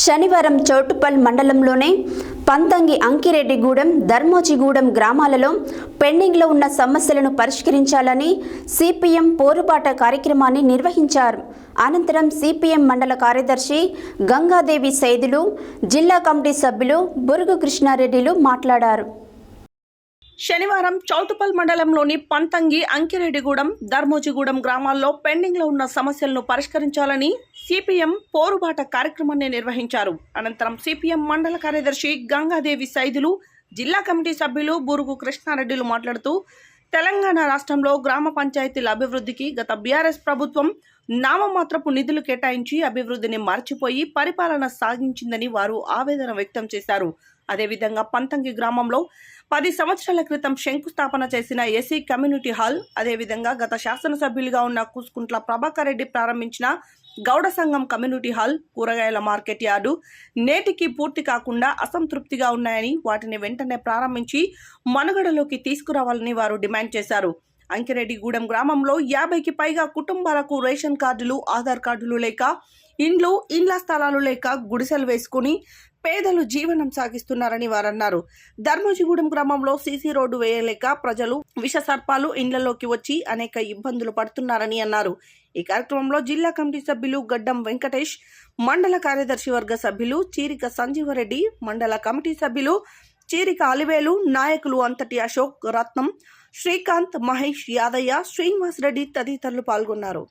శనివారం చౌటుప్పల్ మండలంలోని పంతంగి అంకిరెడ్డిగూడెం, ధర్మోజిగూడెం గ్రామాలలో పెండింగ్లో ఉన్న సమస్యలను పరిష్కరించాలని సిపిఎం పోరుబాట కార్యక్రమాన్ని నిర్వహించారు. అనంతరం సిపిఎం మండల కార్యదర్శి గంగాదేవి సైదులు, జిల్లా కమిటీ సభ్యులు బురుగు కృష్ణారెడ్డిలు మాట్లాడారు. శనివారం చౌటుప్పల్ మండలంలోని పంతంగి అంకిరెడ్డిగూడెం, ధర్మోజిగూడెం గ్రామాల్లో పెండింగ్లో ఉన్న సమస్యలను పరిష్కరించాలని సిపిఎం పోరుబాట కార్యక్రమాన్ని నిర్వహించారు. అనంతరం సిపిఎం మండల కార్యదర్శి గంగాదేవి సైదులు, జిల్లా కమిటీ సభ్యులు బురుగు కృష్ణారెడ్డిలు మాట్లాడుతూ, తెలంగాణ రాష్ట్రంలో గ్రామ పంచాయతీల అభివృద్ధికి గత బీఆర్ఎస్ ప్రభుత్వం నామమాత్రపు నిధులు కేటాయించి అభివృద్ధిని మర్చిపోయి పరిపాలన సాగించిందని వారు ఆవేదన వ్యక్తం చేశారు. అదేవిధంగా పంతంగి గ్రామంలో 10 సంవత్సరాల క్రితం శంకుస్థాపన చేసిన ఎస్సీ కమ్యూనిటీ హాల్, అదేవిధంగా గత శాసనసభ్యులుగా ఉన్న కూసుకుంట్ల ప్రభాకర్ రెడ్డి ప్రారంభించిన గౌడ సంఘం కమ్యూనిటీ హాల్, కూరగాయల మార్కెట్ యార్డు నేటికి పూర్తి కాకుండా అసంతృప్తిగా ఉన్నాయని వాటిని వెంటనే ప్రారంభించి మనుగడలోకి తీసుకురావాలని వారు డిమాండ్ చేశారు. అంకిరెడ్డిగూడెం గ్రామంలో 50కి పైగా కుటుంబాలకు రేషన్ కార్డులు, ఆధార్ కార్డులు లేక, ఇండ్ల స్థలాలు లేక గుడిసెలు వేసుకుని పేదలు జీవనం సాగిస్తున్నారని వారన్నారు. ధర్మోజిగూడెం గ్రామంలో సీసీ రోడ్డు వేయలేక ప్రజలు విషసర్పాలు ఇండ్లలోకి వచ్చి అనేక ఇబ్బందులు పడుతున్నారని అన్నారు. ఈ కార్యక్రమంలో జిల్లా కమిటీ సభ్యులు గడ్డం వెంకటేష్, మండల కార్యదర్శి వర్గ సభ్యులు చీరిక సంజీవరెడ్డి, మండల కమిటీ సభ్యులు చీరిక అలివేలు, నాయకులు అంతటి అశోక్, రత్నం, శ్రీకాంత్, మహేష్, యాదయ్య, శ్రీనివాస్ రెడ్డి తదితరులు పాల్గొన్నారు.